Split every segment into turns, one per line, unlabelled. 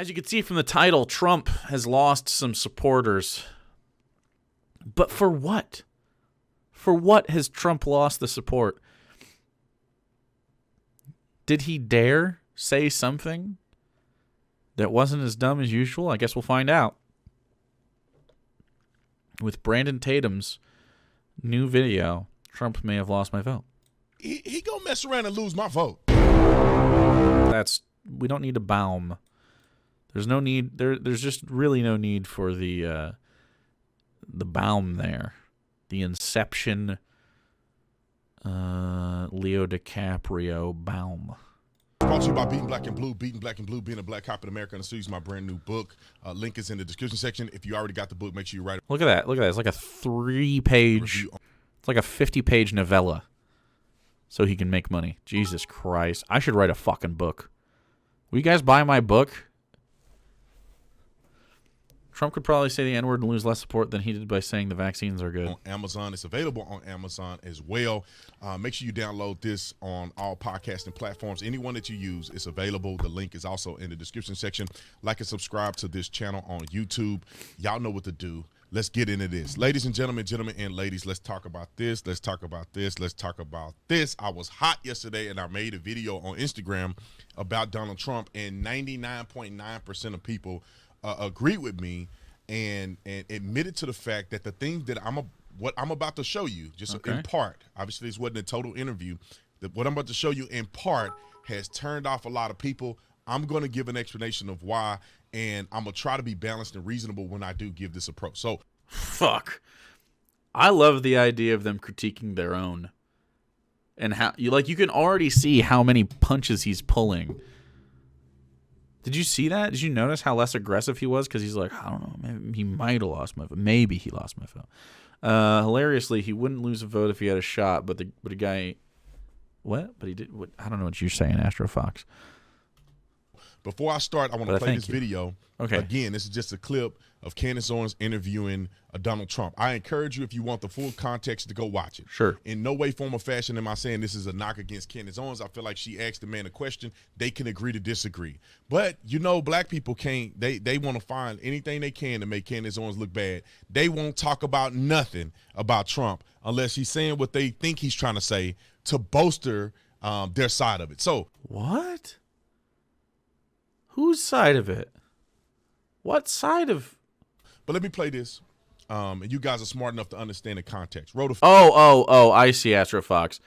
As you can see from the title, Trump has lost some supporters. But for what? For what has Trump lost the support? Did he dare say something that wasn't as dumb as usual? I guess we'll find out. With Brandon Tatum's new video, Trump may have lost my vote.
He gonna mess around and lose my vote.
We don't need a Baum. There's no need. There's just really no need for the Baum there. The Inception Leo DiCaprio Baum.
Brought to you by Beating Black and Blue. Beating Black and Blue, being a black cop in America and series, my brand new book. Link is in the description section. If you already got the book, make sure you write it.
Look at that. Look at that. It's like a 3-page. It's like a 50-page novella. So he can make money. Jesus Christ. I should write a fucking book. Will you guys buy my book? Trump could probably say the N-word and lose less support than he did by saying the vaccines are good.
On Amazon. It's available on Amazon as well. Make sure you download this on all podcasting platforms. Anyone that you use is available. The link is also in the description section. Like and subscribe to this channel on YouTube. Y'all know what to do. Let's get into this. Ladies and gentlemen and ladies, let's talk about this. Let's talk about this. Let's talk about this. I was hot yesterday, and I made a video on Instagram about Donald Trump, and 99.9% of people agreed with me and admitted to the fact that the thing that what I'm about to show you, just in part, obviously this wasn't a total interview, that what I'm about to show you in part has turned off a lot of people. I'm going to give an explanation of why, and I'm going to try to be balanced and reasonable when I do give this approach. So,
fuck. I love the idea of them critiquing their own. And how you can already see how many punches he's pulling. Did you see that? Did you notice how less aggressive he was? Because he's like, I don't know, maybe he might have lost my vote. Maybe he lost my vote. Hilariously, he wouldn't lose a vote if he had a shot, but a guy, what? But he did. What? I don't know what you're saying, Astro Fox.
Before I start, I want to play this video.
Okay.
Again, this is just a clip of Candace Owens interviewing Donald Trump. I encourage you, if you want the full context, to go watch it. Sure. In no way, form, or fashion am I saying this is a knock against Candace Owens. I feel like she asked the man a question. They can agree to disagree. But, you know, black people can't. They want to find anything they can to make Candace Owens look bad. They won't talk about nothing about Trump unless he's saying what they think he's trying to say to bolster their side of it. So.
What? Whose side of it? What side of?
But let me play this. And you guys are smart enough to understand the context.
I see, Astro Fox.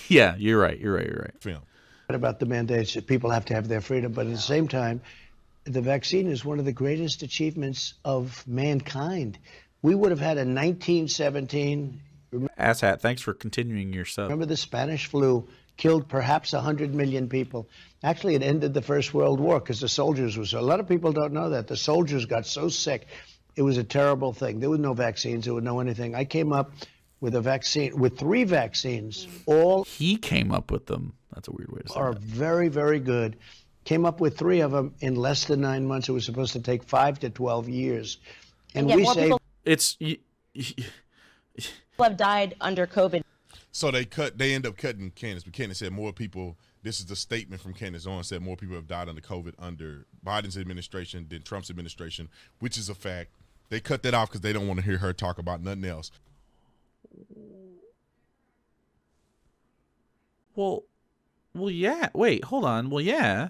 Yeah, you're right.
Film.
About the mandates that people have to have their freedom, but at the same time, the vaccine is one of the greatest achievements of mankind. We would have had a 1917.
Asshat, thanks for continuing your sub.
Remember the Spanish flu killed perhaps 100 million people. Actually, it ended the First World War because the soldiers were so. A lot of people don't know that. The soldiers got so sick. It was a terrible thing. There were no vaccines. There was no anything. I came up with a vaccine, with 3 vaccines.
He came up with them. That's a weird way to say
are
that.
Very, very good. Came up with 3 of them in less than 9 months. It was supposed to take 5 to 12 years. And we say
people
have died under COVID.
So they end up cutting Candace. But Candace said more people, this is the statement from Candace Owens, said more people have died under COVID under Biden's administration than Trump's administration, which is a fact. They cut that off because they don't want to hear her talk about nothing else.
Well, yeah. Wait, hold on. Well, yeah.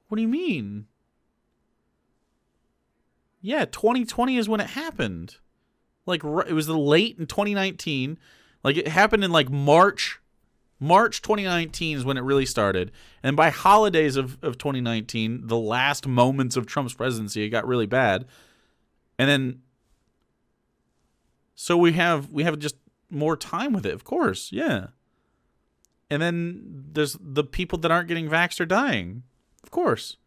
What do you mean? Yeah, 2020 is when it happened. Like, it was late in 2019. Like, it happened in, like, March 2019 is when it really started. And by holidays of 2019, the last moments of Trump's presidency, it got really bad. And then, so we have just more time with it, of course, yeah. And then there's the people that aren't getting vaxxed are dying, of course.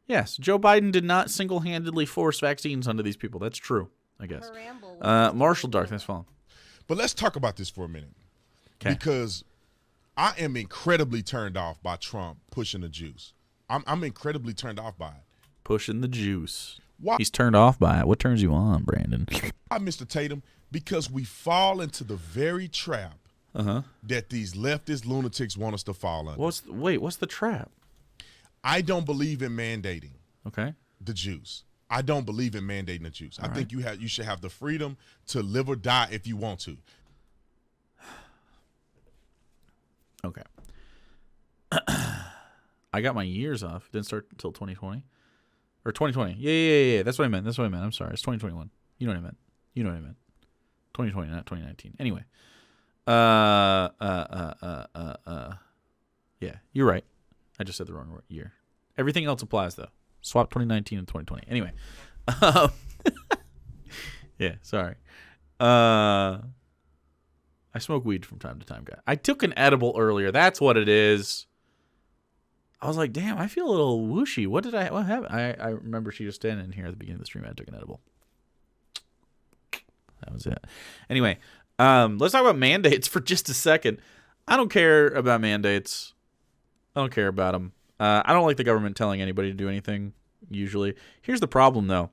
Yes, Joe Biden did not single-handedly force vaccines onto these people. That's true, I guess. Marshall Dark, thanks for following.
But let's talk about this for a minute. Okay. Because I am incredibly turned off by Trump pushing the juice. I'm incredibly turned off by it.
Pushing the juice.
Why?
He's turned off by it. What turns you on, Brandon?
Why, Mr. Tatum? Because we fall into the very trap that these leftist lunatics want us to fall under.
What's the trap?
I don't believe in mandating
Okay.
the Jews. I don't believe in mandating the Jews. I think you should have the freedom to live or die if you want to.
Okay. I got my years off. Didn't start until 2020. Or 2020. Yeah. That's what I meant. I'm sorry. It's 2021. You know what I meant. 2020, not 2019. Anyway. Yeah, you're right. I just said the wrong year. Everything else applies, though. Swap 2019 and 2020. Anyway. Yeah, sorry. I smoke weed from time to time, guy. I took an edible earlier. That's what it is. I was like, damn, I feel a little whooshy. What happened? I remember she was standing in here at the beginning of the stream. I took an edible. That was it. Anyway, let's talk about mandates for just a second. I don't care about mandates. I don't care about them. I don't like the government telling anybody to do anything, usually. Here's the problem, though.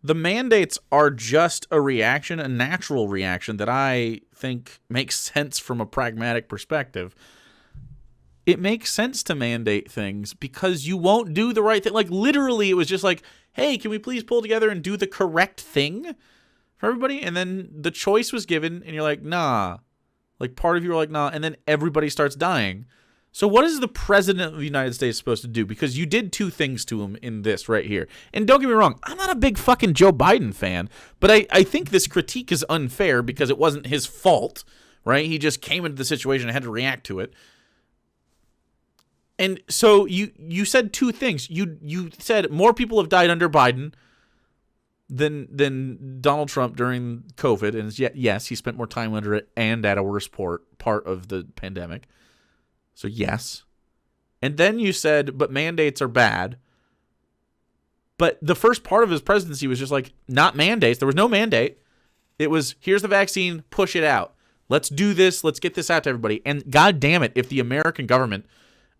The mandates are just a reaction, a natural reaction that I think makes sense from a pragmatic perspective. It makes sense to mandate things because you won't do the right thing. Like, literally, it was just like, hey, can we please pull together and do the correct thing for everybody? And then the choice was given, and you're like, nah. Like, part of you are like, nah, and then everybody starts dying. So what is the president of the United States supposed to do? Because you did two things to him in this right here. And don't get me wrong, I'm not a big fucking Joe Biden fan, but I think this critique is unfair because it wasn't his fault, right? He just came into the situation and had to react to it. And so you said two things. You said more people have died under Biden than Donald Trump during COVID, and yet yes, he spent more time under it and at a worse part of the pandemic. So yes. And then you said, but mandates are bad. But the first part of his presidency was just like, not mandates. There was no mandate. It was, here's the vaccine, push it out. Let's do this. Let's get this out to everybody. And God damn it, if the American government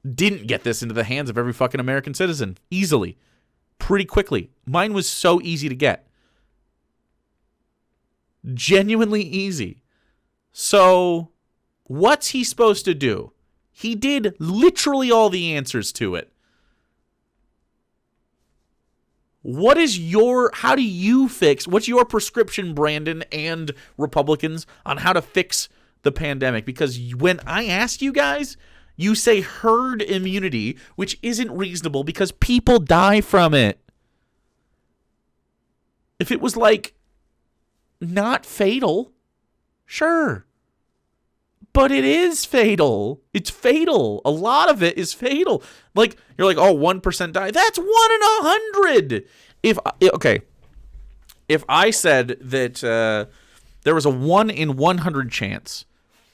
didn't get this into the hands of every fucking American citizen easily, pretty quickly. Mine was so easy to get. Genuinely easy. So what's he supposed to do? He did literally all the answers to it. How do you fix, what's your prescription, Brandon and Republicans, on how to fix the pandemic? Because when I ask you guys, you say herd immunity, which isn't reasonable because people die from it. If it was like not fatal, sure. But it is fatal. It's fatal. A lot of it is fatal. Like, you're like, oh, 1% die. That's 1 in 100. If I said that there was a 1 in 100 chance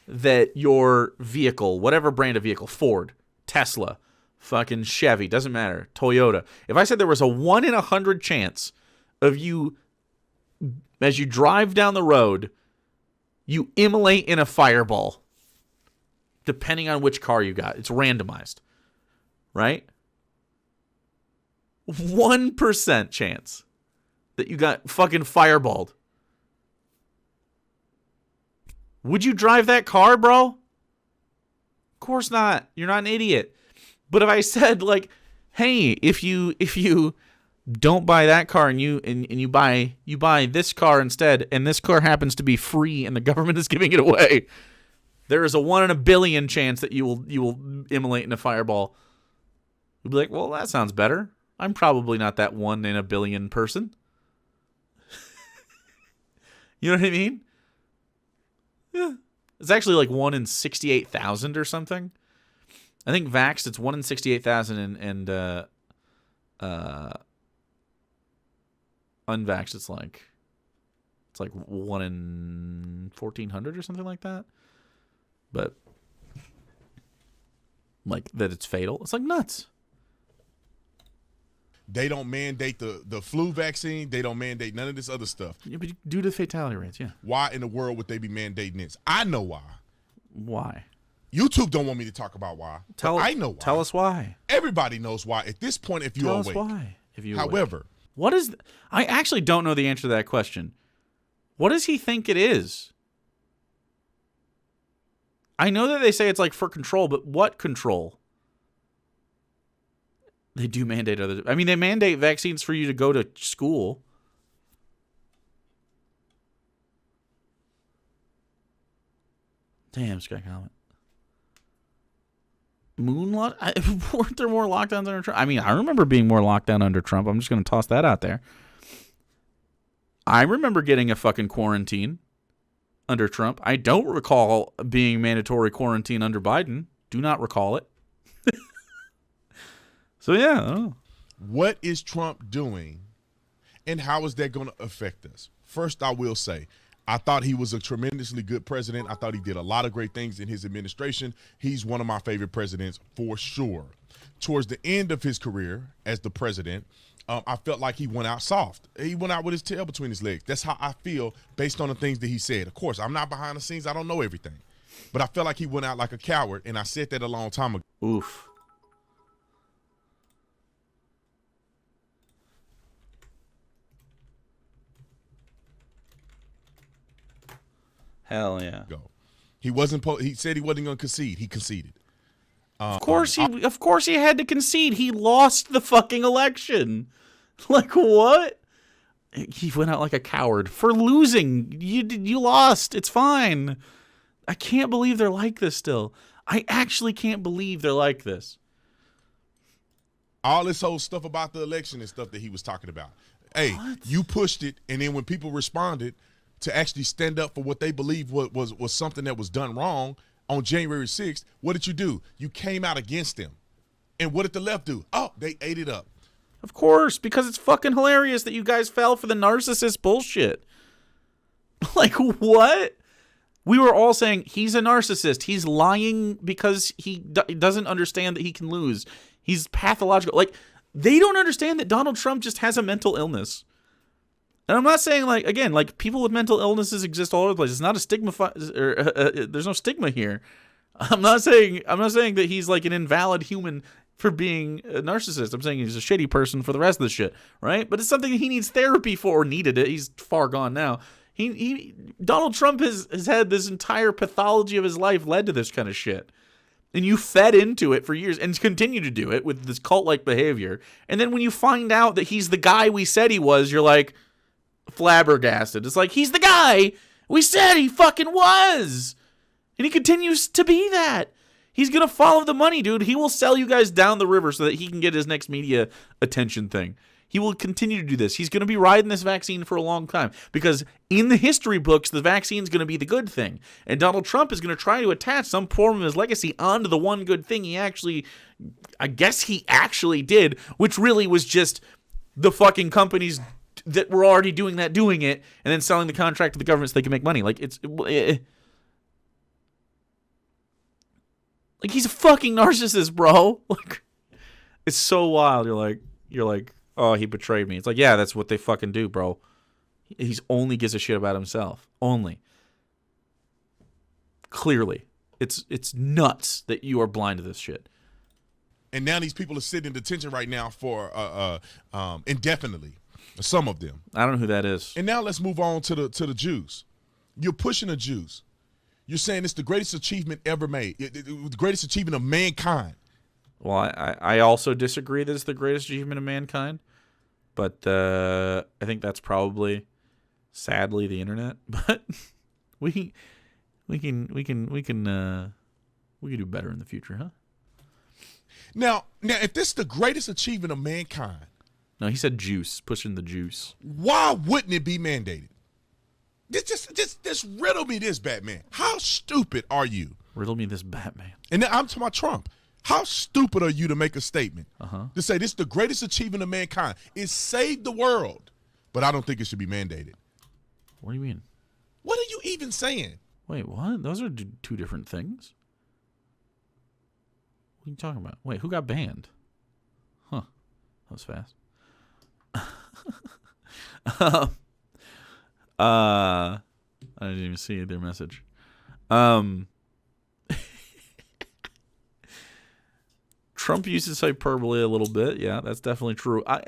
that your vehicle, whatever brand of vehicle, Ford, Tesla, fucking Chevy, doesn't matter, Toyota. If I said there was a 1 in 100 chance of you, as you drive down the road, you immolate in a fireball, depending on which car you got. It's randomized, right? 1% chance that you got fucking fireballed. Would you drive that car, bro? Of course not. You're not an idiot. But if I said, like, hey, if you don't buy that car and you buy this car instead, and this car happens to be free and the government is giving it away, there is a 1 in a billion chance that you will immolate in a fireball. You'll be like, well, that sounds better. I'm probably not that 1 in a billion person. You know what I mean? Yeah. It's actually like 1 in 68,000 or something. I think vaxxed, it's 1 in 68,000 and unvaxxed, it's like 1 in 1,400 or something like that. But like that it's fatal. It's like nuts.
They don't mandate the flu vaccine. They don't mandate none of this other stuff.
Yeah, but due to fatality rates, yeah.
Why in the world would they be mandating this? I know why.
Why?
YouTube don't want me to talk about why. I know why.
Tell us why.
Everybody knows why. At this point, if you're awake.
Tell us why. If you
However.
What is... I actually don't know the answer to that question. What does he think it is? I know that they say it's like for control, but what control? They do mandate other. I mean, they mandate vaccines for you to go to school. Damn, Sky Comet. Weren't there more lockdowns under Trump? I mean, I remember being more locked down under Trump. I'm just going to toss that out there. I remember getting a fucking quarantine under Trump. I don't recall being mandatory quarantine under Biden. Do not recall it. So, yeah, I don't know.
What is Trump doing, and how is that going to affect us? First, I will say, I thought he was a tremendously good president. I thought he did a lot of great things in his administration. He's one of my favorite presidents for sure. Towards the end of his career as the president, I felt like he went out soft. He went out with his tail between his legs. That's how I feel based on the things that he said. Of course, I'm not behind the scenes. I don't know everything. But I felt like he went out like a coward, and I said that a long time ago.
Oof. Hell yeah.
He wasn't. He said he wasn't going to concede. He conceded.
Of course he had to concede. He lost the fucking election. Like what? He went out like a coward for losing. You lost. It's fine. I can't believe they're like this still. I actually can't believe they're like this.
All this whole stuff about the election and stuff that he was talking about. Hey, you pushed it, and then when people responded to actually stand up for what they believe was something that was done wrong on January 6th, what did you do? You came out against them. And what did the left do? Oh, they ate it up.
Of course, because it's fucking hilarious that you guys fell for the narcissist bullshit. Like, what? We were all saying, he's a narcissist. He's lying because he doesn't understand that he can lose. He's pathological. Like, they don't understand that Donald Trump just has a mental illness. And I'm not saying, like, again, like, people with mental illnesses exist all over the place. It's not a stigma, there's no stigma here. I'm not saying that he's, like, an invalid human for being a narcissist. I'm saying he's a shitty person for the rest of the shit, right? But it's something he needs therapy for, or needed it. He's far gone now. Donald Trump has had this entire pathology of his life led to this kind of shit. And you fed into it for years and continue to do it with this cult-like behavior. And then when you find out that he's the guy we said he was, you're like flabbergasted. It's like, he's the guy we said he fucking was. And he continues to be that. He's going to follow the money, dude. He will sell you guys down the river so that he can get his next media attention thing. He will continue to do this. He's going to be riding this vaccine for a long time because in the history books, the vaccine is going to be the good thing. And Donald Trump is going to try to attach some form of his legacy onto the one good thing he actually did, which really was just the fucking companies that were already doing it, and then selling the contract to the government so they can make money. Like, like, he's a fucking narcissist, bro. Like, it's so wild. You're like, oh, he betrayed me. It's like, yeah, that's what they fucking do, bro. He's only gives a shit about himself. Only. Clearly. It's nuts that you are blind to this shit.
And now these people are sitting in detention right now for indefinitely. Some of them.
I don't know who that is.
And now let's move on to the Jews. You're pushing the Jews. You're saying it's the greatest achievement ever made. The greatest achievement of mankind.
Well, I also disagree that it's the greatest achievement of mankind. But I think that's probably, sadly, the internet. But we can do better in the future, huh?
Now, if this is the greatest achievement of mankind.
No, he said juice, pushing the juice.
Why wouldn't it be mandated? Just riddle me this, Batman. How stupid are you?
Riddle me this, Batman.
And then I'm talking about Trump. How stupid are you to make a statement to say this is the greatest achievement of mankind? It saved the world, but I don't think it should be mandated.
What do you mean?
What are you even saying?
Wait, what? Those are two different things. What are you talking about? Wait, who got banned? Huh. That was fast. I didn't even see their message. Trump uses hyperbole a little bit. Yeah, that's definitely true. I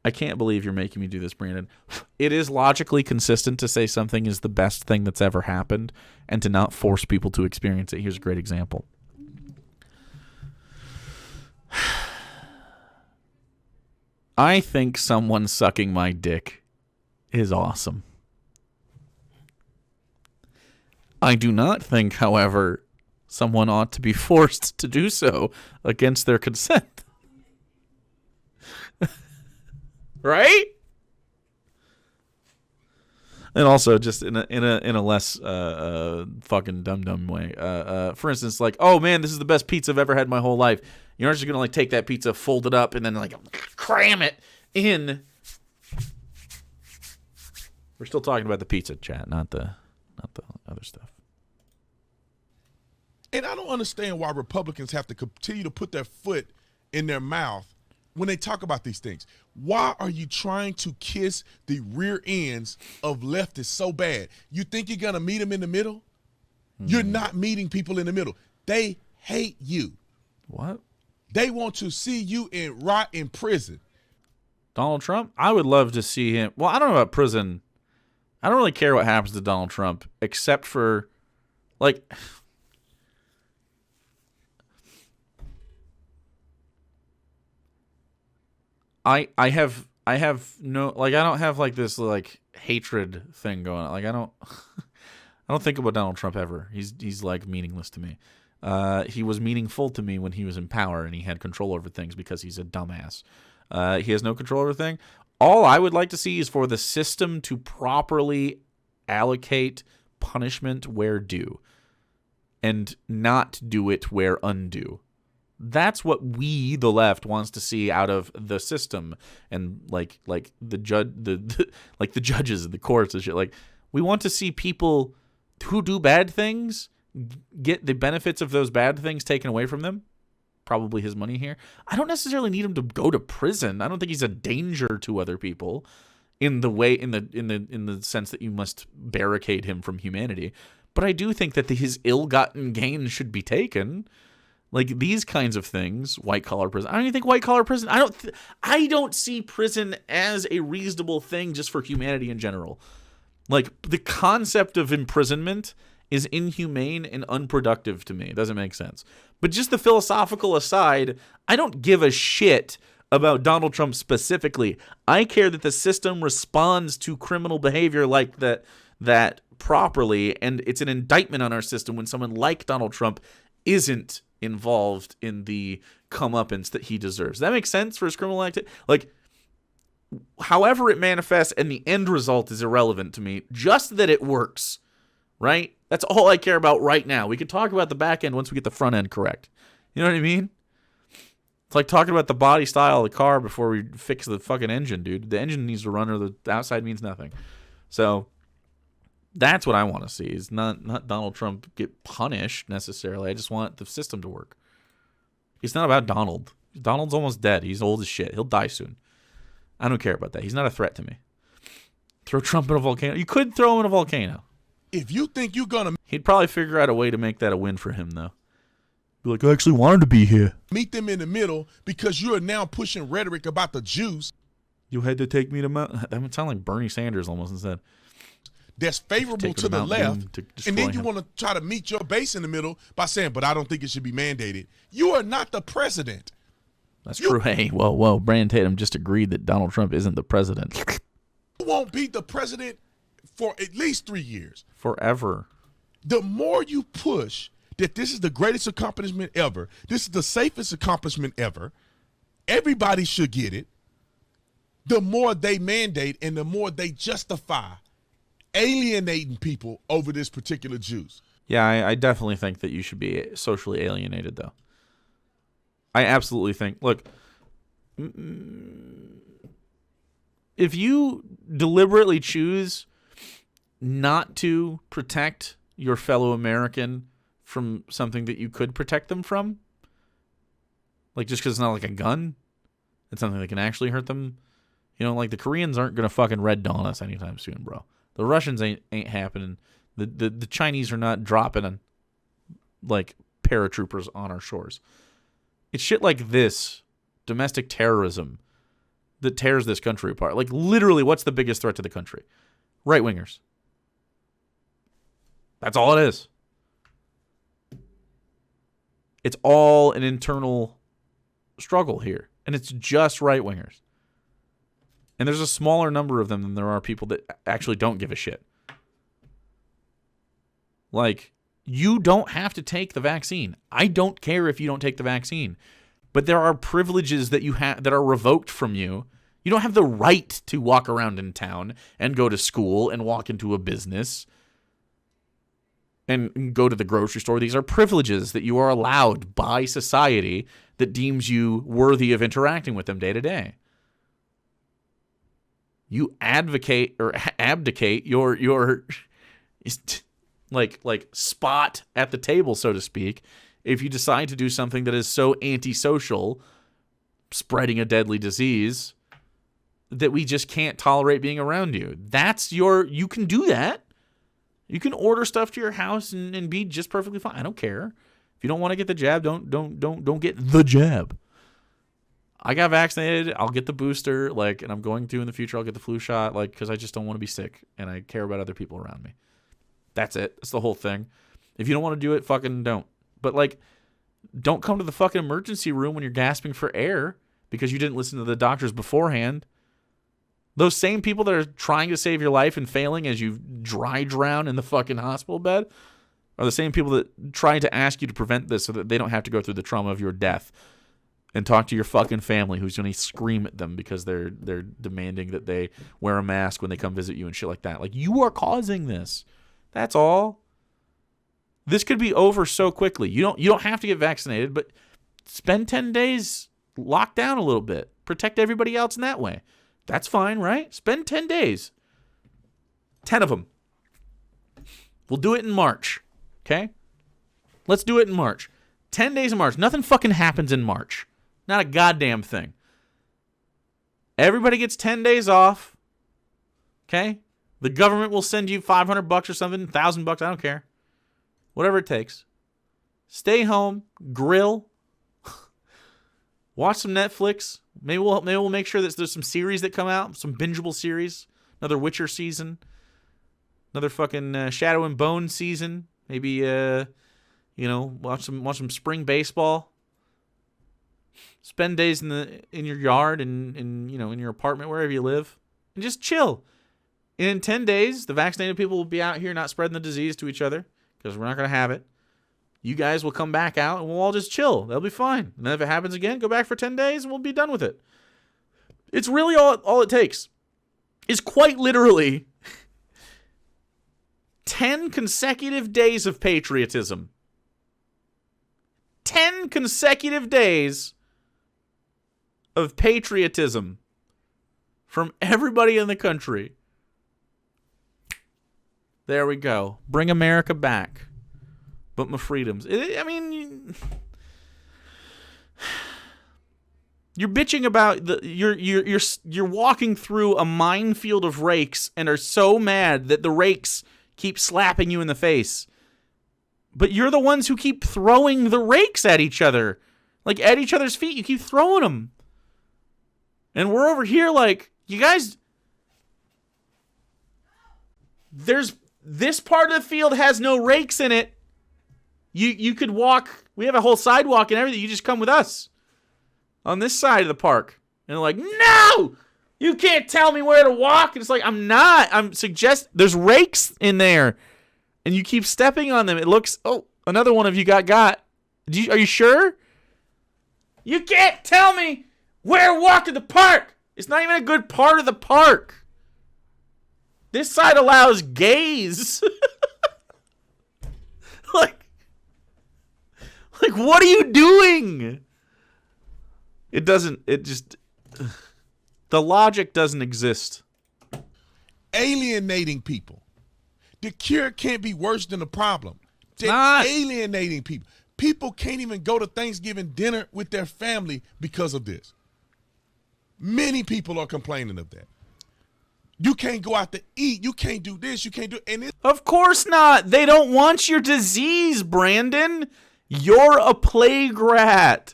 I can't believe you're making me do this, Brandon. It is logically consistent to say something is the best thing that's ever happened and to not force people to experience it. Here's a great example. I think someone sucking my dick is awesome. I do not think, however, someone ought to be forced to do so against their consent. Right? And also, just in a less fucking dumb way. For instance, like, oh man, this is the best pizza I've ever had in my whole life. You're not just gonna like take that pizza, fold it up, and then like cram it in. We're still talking about the pizza, chat, not the other stuff.
And I don't understand why Republicans have to continue to put their foot in their mouth when they talk about these things. Why are you trying to kiss the rear ends of leftists so bad? You think you're going to meet them in the middle? You're not meeting people in the middle. They hate you.
What?
They want to see you rot in prison.
Donald Trump? I would love to see him. Well, I don't know about prison. I don't really care what happens to Donald Trump, except for, like, I have no, like, I don't have like this like hatred thing going on. Like, I don't think about Donald Trump ever. He's like meaningless to me. He was meaningful to me when he was in power and he had control over things because he's a dumbass. He has no control over thing. All I would like to see is for the system to properly allocate punishment where due and not do it where undue. That's what we, the left, wants to see out of the system, and like the judges and the courts and shit. Like, we want to see people who do bad things get the benefits of those bad things taken away from them. Probably his money here. I don't necessarily need him to go to prison. I don't think he's a danger to other people in the sense that you must barricade him from humanity. But I do think that his ill-gotten gains should be taken. Like, these kinds of things, white-collar prison. I don't even think white-collar prison. I don't see prison as a reasonable thing just for humanity in general. Like, the concept of imprisonment is inhumane and unproductive to me. It doesn't make sense. But just the philosophical aside, I don't give a shit about Donald Trump specifically. I care that the system responds to criminal behavior like that properly, and it's an indictment on our system when someone like Donald Trump isn't involved in the comeuppance that he deserves. That makes sense for his criminal activity. Like, however it manifests and the end result is irrelevant to me, just that it works, right? That's all I care about right now. We can talk about the back end once we get the front end correct. You know what I mean? It's like talking about the body style of the car before we fix the fucking engine, dude. The engine needs to run or the outside means nothing. So that's what I want to see, is not Donald Trump get punished necessarily. I just want the system to work. It's not about Donald. Donald's almost dead. He's old as shit. He'll die soon. I don't care about that. He's not a threat to me. Throw Trump in a volcano. You could throw him in a volcano.
If you think you're going to
He'd probably figure out a way to make that a win for him, though. Be like, I actually wanted to be here.
meet them in the middle because you are now pushing rhetoric about the Jews
You had to take me to Mount. That would sound like Bernie Sanders almost instead.
that's favorable to the left, and then you want to try to meet your base in the middle by saying, but I don't think it should be mandated. You are not the president.
That's true. Hey, whoa. Brandon Tatum just agreed that Donald Trump isn't the president.
You won't be the president for at least 3 years.
Forever.
The more you push that this is the greatest accomplishment ever, this is the safest accomplishment ever, everybody should get it, the more they mandate and the more they justify alienating people over this particular juice.
Yeah, I definitely think that you should be socially alienated, though. I absolutely think, look, if you deliberately choose not to protect your fellow American from something that you could protect them from, like just because it's not like a gun, it's something that can actually hurt them. You know, like the Koreans aren't going to fucking Red Dawn us anytime soon, bro. The Russians ain't happening. The Chinese are not dropping like paratroopers on our shores. It's shit like this, domestic terrorism, that tears this country apart. Like, literally, what's the biggest threat to the country? Right-wingers. That's all it is. It's all an internal struggle here. And it's just right-wingers. And there's a smaller number of them than there are people that actually don't give a shit. Like, you don't have to take the vaccine. I don't care if you don't take the vaccine. But there are privileges that you have that are revoked from you. You don't have the right to walk around in town and go to school and walk into a business and go to the grocery store. These are privileges that you are allowed by society that deems you worthy of interacting with them day to day. You advocate or abdicate your like spot at the table, so to speak, if you decide to do something that is so antisocial, spreading a deadly disease, that we just can't tolerate being around you. You can do that. You can order stuff to your house and be just perfectly fine. I don't care. If you don't want to get the jab, don't get the jab. I got vaccinated. I'll get the booster, and I'm going to in the future. I'll get the flu shot, because I just don't want to be sick and I care about other people around me. That's it. That's the whole thing. If you don't want to do it, fucking don't. But don't come to the fucking emergency room when you're gasping for air because you didn't listen to the doctors beforehand. Those same people that are trying to save your life and failing as you dry drown in the fucking hospital bed are the same people that trying to ask you to prevent this so that they don't have to go through the trauma of your death and talk to your fucking family who's going to scream at them because they're demanding that they wear a mask when they come visit you and shit like that. You are causing this. That's all. This could be over so quickly. You don't have to get vaccinated, but spend 10 days locked down a little bit. Protect everybody else in that way. That's fine, right? Spend 10 days. 10 of them. We'll do it in March. Okay? Let's do it in March. 10 days in March. Nothing fucking happens in March. Not a goddamn thing. Everybody gets 10 days off. Okay? The government will send you $500 or something, $1,000, I don't care. Whatever it takes. Stay home, grill, watch some Netflix. Maybe we'll make sure that there's some series that come out, some bingeable series. Another Witcher season. Another fucking Shadow and Bone season. Maybe watch some spring baseball. Spend days in your yard and in your apartment wherever you live and just chill. And in 10 days, the vaccinated people will be out here not spreading the disease to each other because we're not going to have it. You guys will come back out and we'll all just chill. They'll be fine. And then if it happens again, go back for 10 days and we'll be done with it. It's really all it takes. Is quite literally 10 consecutive days of patriotism. 10 consecutive days of patriotism from everybody in the country. There we go. Bring America back. But my freedoms. You're bitching about you're walking through a minefield of rakes and are so mad that the rakes keep slapping you in the face. But you're the ones who keep throwing the rakes at each other. At each other's feet. You keep throwing them. And we're over here you guys... This part of the field has no rakes in it. You could walk. We have a whole sidewalk and everything. You just come with us on this side of the park. And they're like, no! You can't tell me where to walk. And it's I'm not. There's rakes in there. And you keep stepping on them. It looks, another one of you got. Are you sure? You can't tell me where to walk in the park. It's not even a good part of the park. This side allows gays. What are you doing? The logic doesn't exist.
Alienating people. The cure can't be worse than the problem. They're alienating people. People can't even go to Thanksgiving dinner with their family because of this. Many people are complaining of that. You can't go out to eat. You can't do this. You can't do it.
Of course not. They don't want your disease, Brandon. You're a plague rat.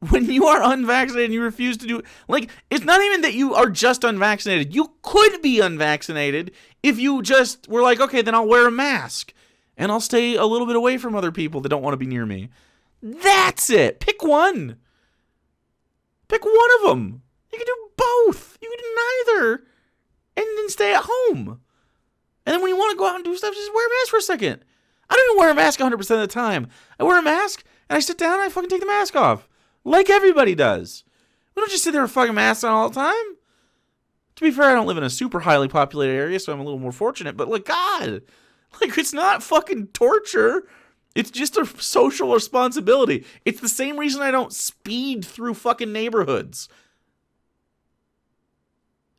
When you are unvaccinated and you refuse to do it, like, it's not even that you are just unvaccinated. You could be unvaccinated if you just were like, okay, then I'll wear a mask and I'll stay a little bit away from other people that don't want to be near me. That's it. Pick one. Pick one of them. You can do both. You can do neither and then stay at home. And then when you want to go out and do stuff, just wear a mask for a second. I don't even wear a mask 100% of the time. I wear a mask and I sit down and I fucking take the mask off. Like everybody does. We don't just sit there with fucking masks on all the time. To be fair, I don't live in a super highly populated area, so I'm a little more fortunate. But, like, God, like, it's not fucking torture. It's just a social responsibility. It's the same reason I don't speed through fucking neighborhoods.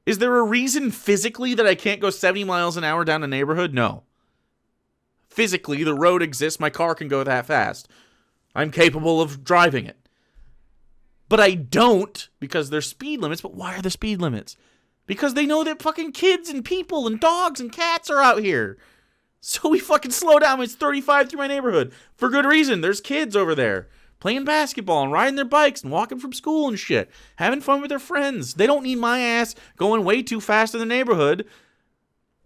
Is there a reason physically that I can't go 70 miles an hour down a neighborhood? No. Physically, the road exists. My car can go that fast. I'm capable of driving it. But I don't because there's speed limits. But why are there speed limits? Because they know that fucking kids and people and dogs and cats are out here. So we fucking slow down when it's 35 through my neighborhood. For good reason. There's kids over there playing basketball and riding their bikes and walking from school and shit. Having fun with their friends. They don't need my ass going way too fast in the neighborhood.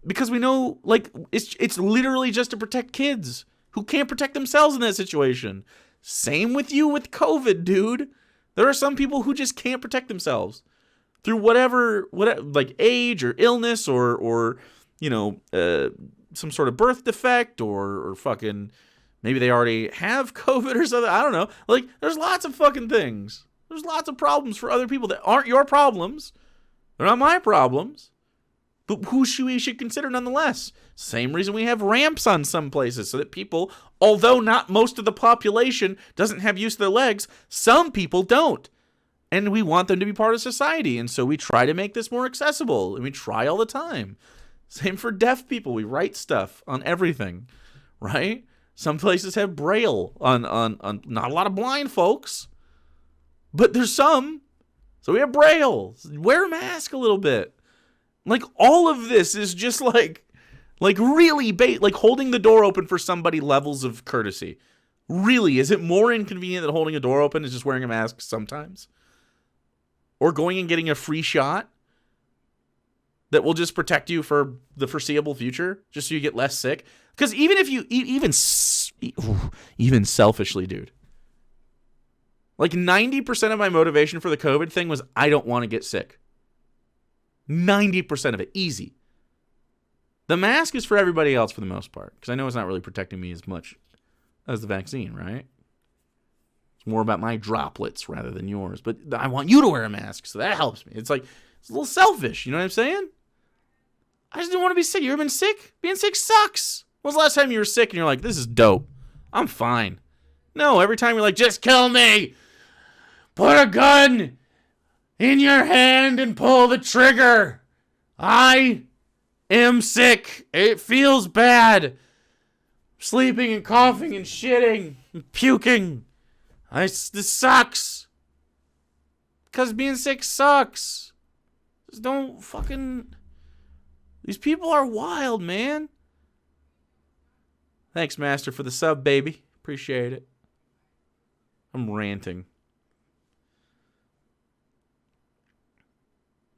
Because we know, like, it's literally just to protect kids who can't protect themselves in that situation. Same with you with COVID, dude. There are some people who just can't protect themselves through whatever like age or illness or you know, some sort of birth defect or fucking maybe they already have COVID or something. I don't know. Like, there's lots of fucking things. There's lots of problems for other people that aren't your problems. They're not my problems. But who we should consider nonetheless. Same reason we have ramps on some places so that people, although not most of the population doesn't have use of their legs, some people don't. And we want them to be part of society. And so we try to make this more accessible. And we try all the time. Same for deaf people. We write stuff on everything, right? Some places have Braille on not a lot of blind folks, but there's some. So we have Braille. Wear a mask a little bit. Like, all of this is just like really like holding the door open for somebody levels of courtesy. Really, is it more inconvenient than holding a door open is just wearing a mask sometimes? Or going and getting a free shot that will just protect you for the foreseeable future, just so you get less sick? Because even if you, even selfishly, dude, like 90% of my motivation for the COVID thing was I don't want to get sick. 90% of it. Easy. The mask is for everybody else for the most part, because I know it's not really protecting me as much as the vaccine, right? It's more about my droplets rather than yours. But I want you to wear a mask, so that helps me. It's like, it's a little selfish, you know what I'm saying? I just didn't want to be sick. You ever been sick? Being sick sucks. When was the last time you were sick and you're like, this is dope. I'm fine. No, every time you're like, just kill me. Put a gun in your hand and pull the trigger. I am sick. It feels bad. Sleeping and coughing and shitting and puking. This sucks. Because being sick sucks. Just don't fucking... These people are wild, man. Thanks, Master, for the sub, baby. Appreciate it. I'm ranting.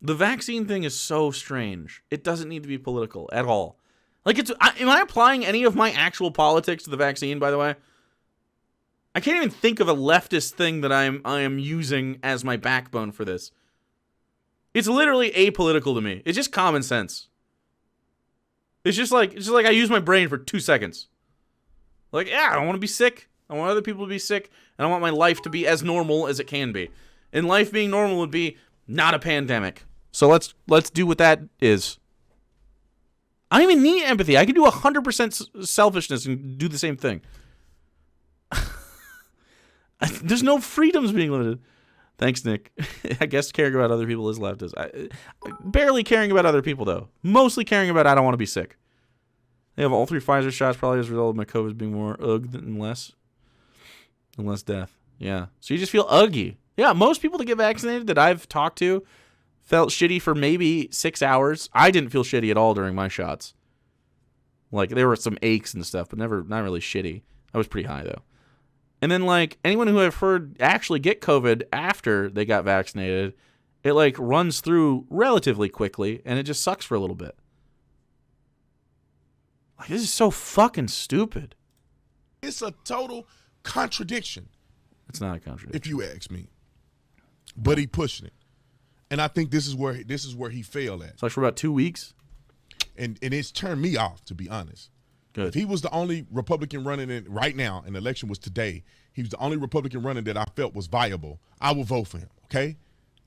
The vaccine thing is so strange. It doesn't need to be political at all. Like, am I applying any of my actual politics to the vaccine, by the way? I can't even think of a leftist thing that I am using as my backbone for this. It's literally apolitical to me. It's just common sense. It's just like I use my brain for 2 seconds. Like, yeah, I don't want to be sick. I want other people to be sick, and I want my life to be as normal as it can be. And life being normal would be not a pandemic. So let's do what that is. I don't even need empathy. I can do 100% selfishness and do the same thing. There's no freedoms being limited. Thanks, Nick. I guess caring about other people is leftist. Barely caring about other people, though. Mostly caring about I don't want to be sick. They have all 3 Pfizer shots, probably as a result of my COVID being more ugh than less death. Yeah. So you just feel uggy. Yeah, most people that get vaccinated that I've talked to felt shitty for maybe 6 hours. I didn't feel shitty at all during my shots. Like, there were some aches and stuff, but not really shitty. I was pretty high, though. And then, like, anyone who I've heard actually get COVID after they got vaccinated, it, like, runs through relatively quickly, and it just sucks for a little bit. Like, this is so fucking stupid.
It's a total contradiction.
It's not a contradiction.
If you ask me. But he pushing it. And I think this is where he failed at.
It's like for about 2 weeks.
And it's turned me off, to be honest.
Good.
If he was the only Republican running in right now, and the election was today, he was the only Republican running that I felt was viable, I will vote for him, okay?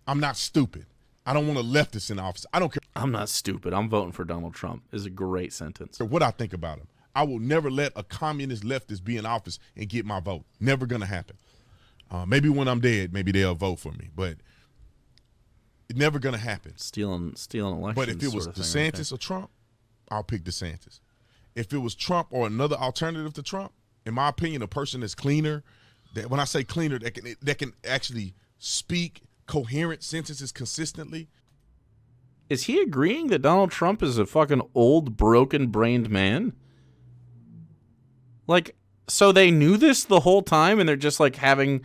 I'm not stupid. I don't want a leftist in office. I don't care.
I'm not stupid. I'm voting for Donald Trump is a great sentence.
What I think about him. I will never let a communist leftist be in office and get my vote. Never going to happen. Maybe when I'm dead, maybe they'll vote for me, but it's never going to happen.
Stealing elections.
But if it was DeSantis or Trump, I'll pick DeSantis. If it was Trump or another alternative to Trump, in my opinion, a person that's cleaner, that when I say cleaner, that can actually speak coherent sentences consistently.
Is he agreeing that Donald Trump is a fucking old, broken-brained man? Like, so they knew this the whole time, and they're just, like, having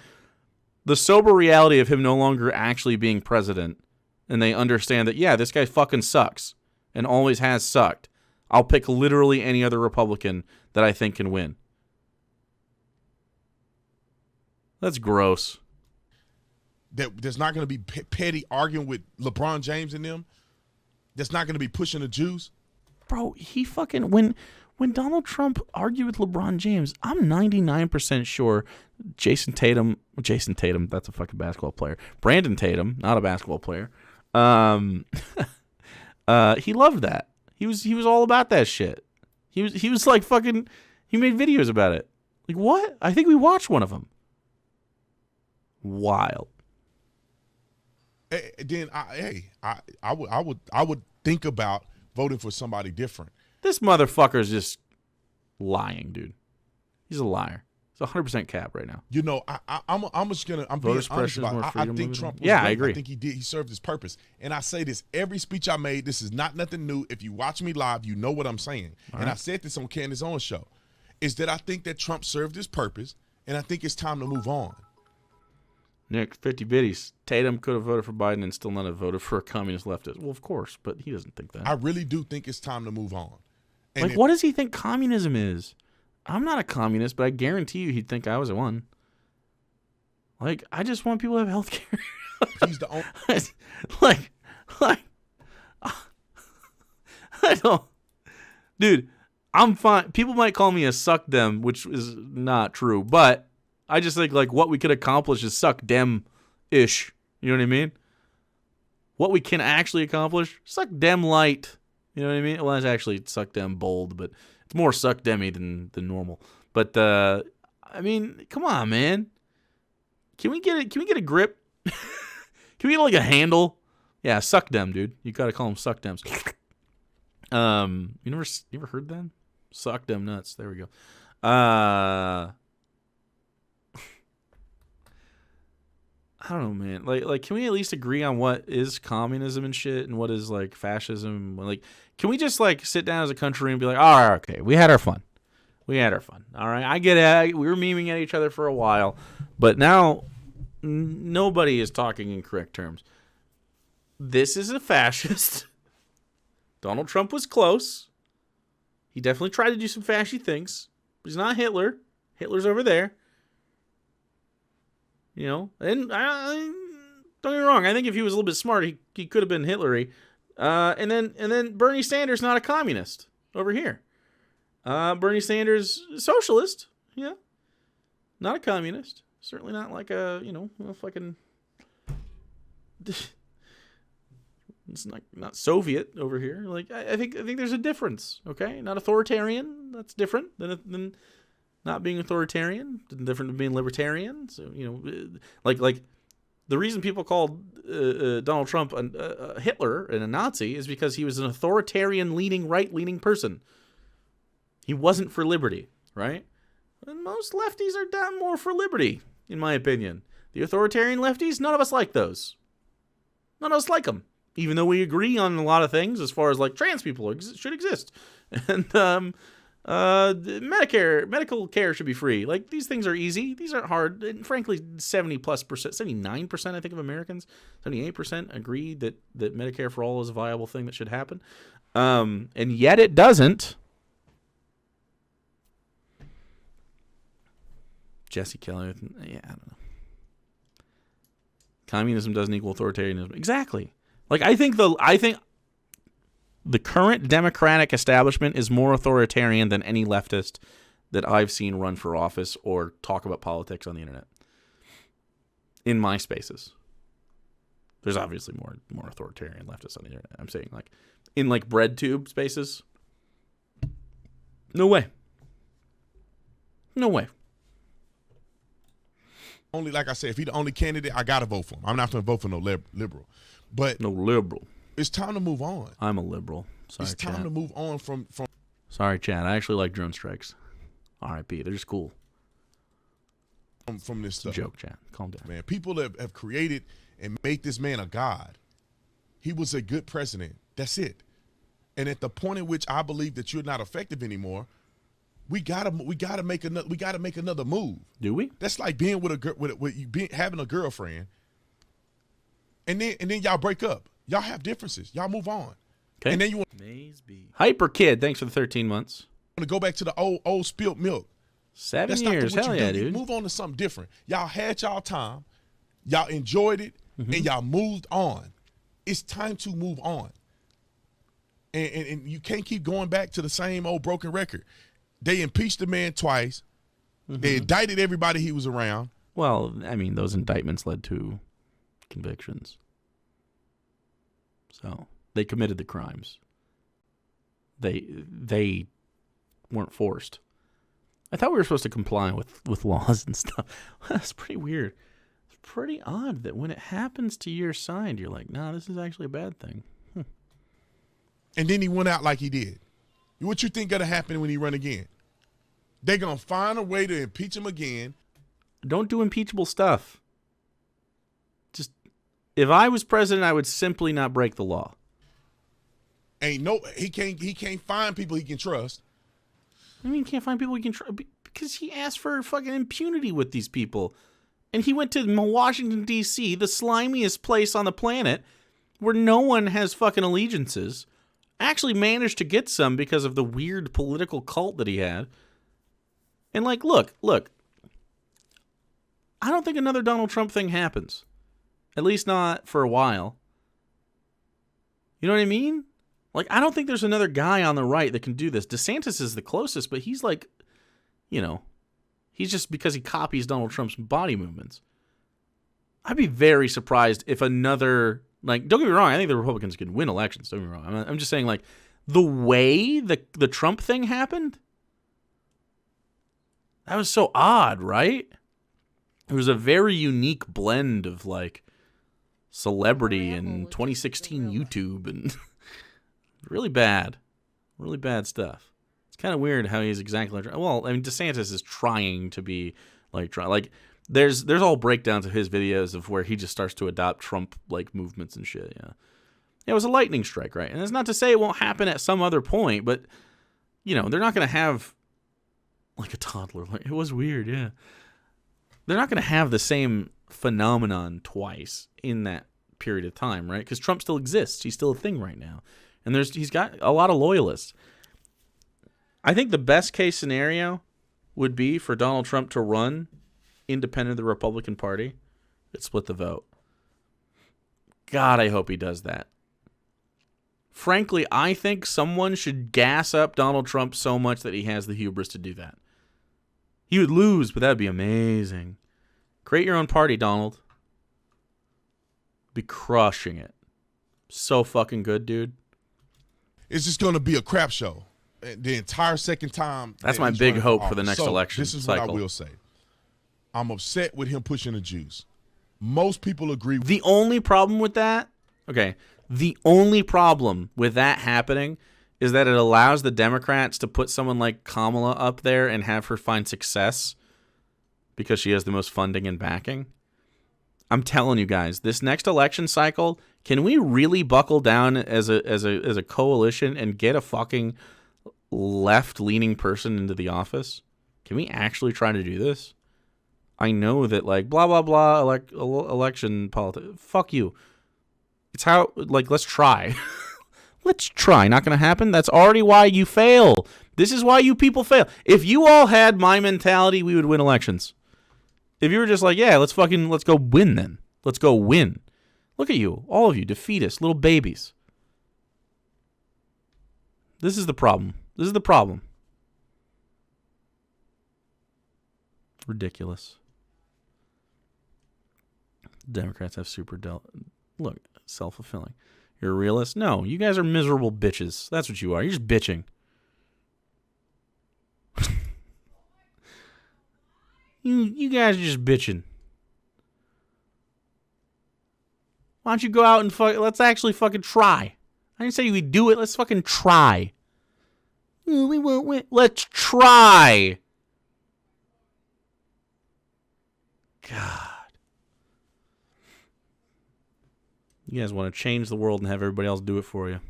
the sober reality of him no longer actually being president, and they understand that, yeah, this guy fucking sucks, and always has sucked. I'll pick literally any other Republican that I think can win. That's gross.
There's not going to be petty arguing with LeBron James and them. That's not going to be pushing the Jews.
Bro, he fucking... When Donald Trump argued with LeBron James, I'm 99% sure Jason Tatum, that's a fucking basketball player. Brandon Tatum, not a basketball player. He loved that. He was all about that shit. He was like fucking, he made videos about it. Like, what? I think we watched one of them. Wild.
Then I would think about voting for somebody different.
This motherfucker's just lying, dude. He's a liar. It's 100% cap right now.
You know, I'm just gonna. I'm being honest about it. I think Trump. Was
yeah,
great.
I agree.
I think he did. He served his purpose. And I say this every speech I made. This is not nothing new. If you watch me live, you know what I'm saying.
All
and
right.
I said this on Candace's own show. Is that I think that Trump served his purpose, and I think it's time to move on.
Nick, 50 biddies. Tatum could have voted for Biden and still not have voted for a communist leftist. Well, of course, but he doesn't think that.
I really do think it's time to move on. And
Like, what does he think communism is? I'm not a communist, but I guarantee you he'd think I was one. Like, I just want people to have health care.
He's the only.
like, I don't. Dude, I'm fine. People might call me a suck dem, which is not true, but I just think, like, what we could accomplish is suck dem-ish. You know what I mean? What we can actually accomplish, suck dem light. You know what I mean? Well, it's actually suck dem bold, but it's more suck demi than normal. But I mean, come on, man. Can we get a grip? Can we get like a handle? Yeah, suck dem, dude. You gotta call them suck dems. You never heard that? Suck dem nuts. There we go. I don't know, man. Like, can we at least agree on what is communism and shit, and what is like fascism? Like, can we just like sit down as a country and be like, all right, okay, we had our fun. All right, I get it. We were memeing at each other for a while, but now nobody is talking in correct terms. This is a fascist. Donald Trump was close. He definitely tried to do some fashy things, but he's not Hitler. Hitler's over there. You know, and don't get me wrong. I think if he was a little bit smart, he could have been Hitlery. And then Bernie Sanders, not a communist, over here. Bernie Sanders, socialist, yeah, not a communist. Certainly not like a fucking. It's not Soviet over here. Like I think there's a difference. Okay, not authoritarian. That's different than not being authoritarian, different than being libertarian. So, like the reason people called Donald Trump a Hitler and a Nazi is because he was an authoritarian right-leaning person. He wasn't for liberty, right? And most lefties are down more for liberty, in my opinion. The authoritarian lefties, none of us like those. None of us like them, even though we agree on a lot of things as far as like trans people should exist. And medical care should be free. Like, these things are easy. These aren't hard. And frankly, 70+%, 79%, I think, of Americans, 78% agree that Medicare for all is a viable thing that should happen. And yet it doesn't. Jesse Kelly, yeah, I don't know. Communism doesn't equal authoritarianism. Exactly. Like, I think the current Democratic establishment is more authoritarian than any leftist that I've seen run for office or talk about politics on the internet. In my spaces. There's obviously more authoritarian leftists on the internet. I'm saying, like, in, like, bread tube spaces. No way. No way.
Only, like I said, if he's the only candidate, I gotta vote for him. I'm not gonna vote for no liberal. But
no liberal.
It's time to move on.
I'm a liberal. Sorry,
it's time
Chad.
to move on from.
Sorry, Chad. I actually like drone strikes. R.I.P. They're just cool.
From this stuff.
Joke, Chad. Calm down.
Man, people that have created and made this man a god. He was a good president. That's it. And at the point in which I believe that you're not effective anymore, we gotta make another move.
Do we?
That's like being with having a girlfriend, and then y'all break up. Y'all have differences. Y'all move on.
Okay.
And then you want
Hyper Kid. Thanks for the 13 months.
to go back to the old spilt milk.
7
That's
years.
not what
Hell
you
yeah,
do.
dude.
You move on to something different. Y'all had y'all time. Y'all enjoyed it, and y'all moved on. It's time to move on. And you can't keep going back to the same old broken record. They impeached the man twice. They indicted everybody he was around.
Well, I mean, those indictments led to convictions. So they committed the crimes. They weren't forced. I thought we were supposed to comply with laws and stuff. That's pretty weird. It's pretty odd that when it happens to your side, you're like, nah, this is actually a bad thing.
And then he went out like he did. What you think gonna happen when he run again? They're gonna find a way to impeach him again.
Don't do impeachable stuff. Just, if I was president, I would simply not break the law.
He can't find people he can trust.
I mean, he can't find people he can trust because he asked for fucking impunity with these people. And he went to Washington, D.C., the slimiest place on the planet where no one has fucking allegiances. Actually managed to get some because of the weird political cult that he had. And like, look, I don't think another Donald Trump thing happens. At least not for a while. You know what I mean? Like, I don't think there's another guy on the right that can do this. DeSantis is the closest, but he's like, you know, he's just because he copies Donald Trump's body movements. I'd be very surprised if another, like, don't get me wrong, I think the Republicans can win elections. Don't get me wrong. I'm just saying, like, the way the Trump thing happened, that was so odd, right? It was a very unique blend of, like, celebrity and 2016 YouTube and really bad stuff. It's kind of weird how he's exactly like, well, I mean, DeSantis is trying to be like there's all breakdowns of his videos of where he just starts to adopt Trump like movements and shit. Yeah, it was a lightning strike, right? And it's not to say it won't happen at some other point, but you know, they're not going to have like a toddler. Like, it was weird, yeah. They're not going to have the same phenomenon twice in that period of time, right? Because Trump still exists. He's still a thing right now. And he's got a lot of loyalists. I think the best case scenario would be for Donald Trump to run independent of the Republican Party and split the vote. God, I hope he does that. Frankly, I think someone should gas up Donald Trump so much that he has the hubris to do that. He would lose, but that would be amazing. Create your own party, Donald. Be crushing it. So fucking good, dude.
It's just going to be a crap show. The entire second time.
That's my big hope for the next election
This is
cycle.
what I will say. I'm upset with him pushing the juice. Most people agree.
The only problem with that, the only problem with that happening is that it allows the Democrats to put someone like Kamala up there and have her find success because she has the most funding and backing. I'm telling you guys, this next election cycle, can we really buckle down as a coalition and get a fucking left-leaning person into the office? Can we actually try to do this? I know that, like, blah, blah, blah, election politics. Fuck you. It's how, like, let's try. Let's try. Not going to happen. That's already why you fail. This is why you people fail. If you all had my mentality, we would win elections. If you were just like, yeah, let's go win then. Let's go win. Look at you. All of you, defeatists, little babies. This is the problem. This is the problem. Ridiculous. Democrats have look, self-fulfilling. You're a realist? No, you guys are miserable bitches. That's what you are. You're just bitching. You guys are just bitching. Why don't you go out and let's actually fucking try. I didn't say we do it. Let's fucking try. We won't win. Let's try. God. You guys want to change the world and have everybody else do it for you.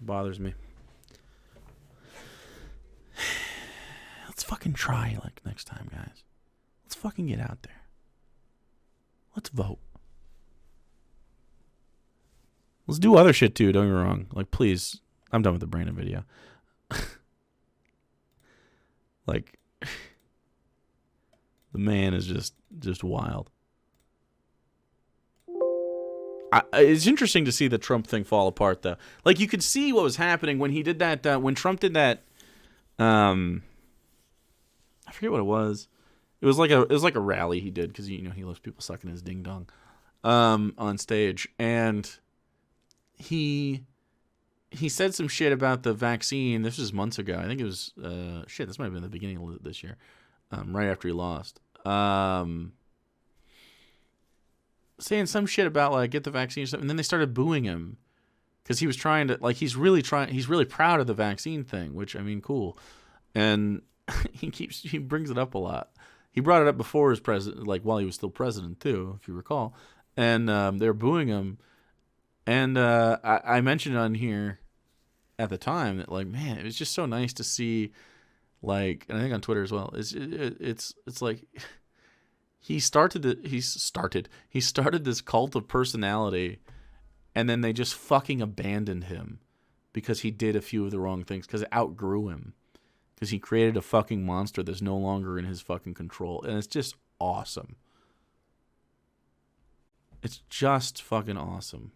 Bothers me. Let's fucking try like next time, guys. Let's fucking get out there. Let's vote. Let's do other shit too, don't get me wrong. Like, please. I'm done with the Brandon video. Like, the man is just wild. It's interesting to see the Trump thing fall apart, though. Like, you could see what was happening when he did that. When Trump did that, I forget what it was. It was like a rally he did because he loves people sucking his ding dong, on stage, and he said some shit about the vaccine. This was months ago. I think it was this might have been the beginning of this year, right after he lost. Saying some shit about like get the vaccine or something, and then they started booing him because he was trying to he's really proud of the vaccine thing, which I mean, cool, and he brings it up a lot. He brought it up before his president, like while he was still president too, if you recall, and they're booing him, and I mentioned on here at the time that like, man, it was just so nice to see, like, and I think on Twitter as well, it's like. He started this cult of personality, and then they just fucking abandoned him because he did a few of the wrong things, because it outgrew him, because he created a fucking monster that's no longer in his fucking control, and it's just awesome. It's just fucking awesome.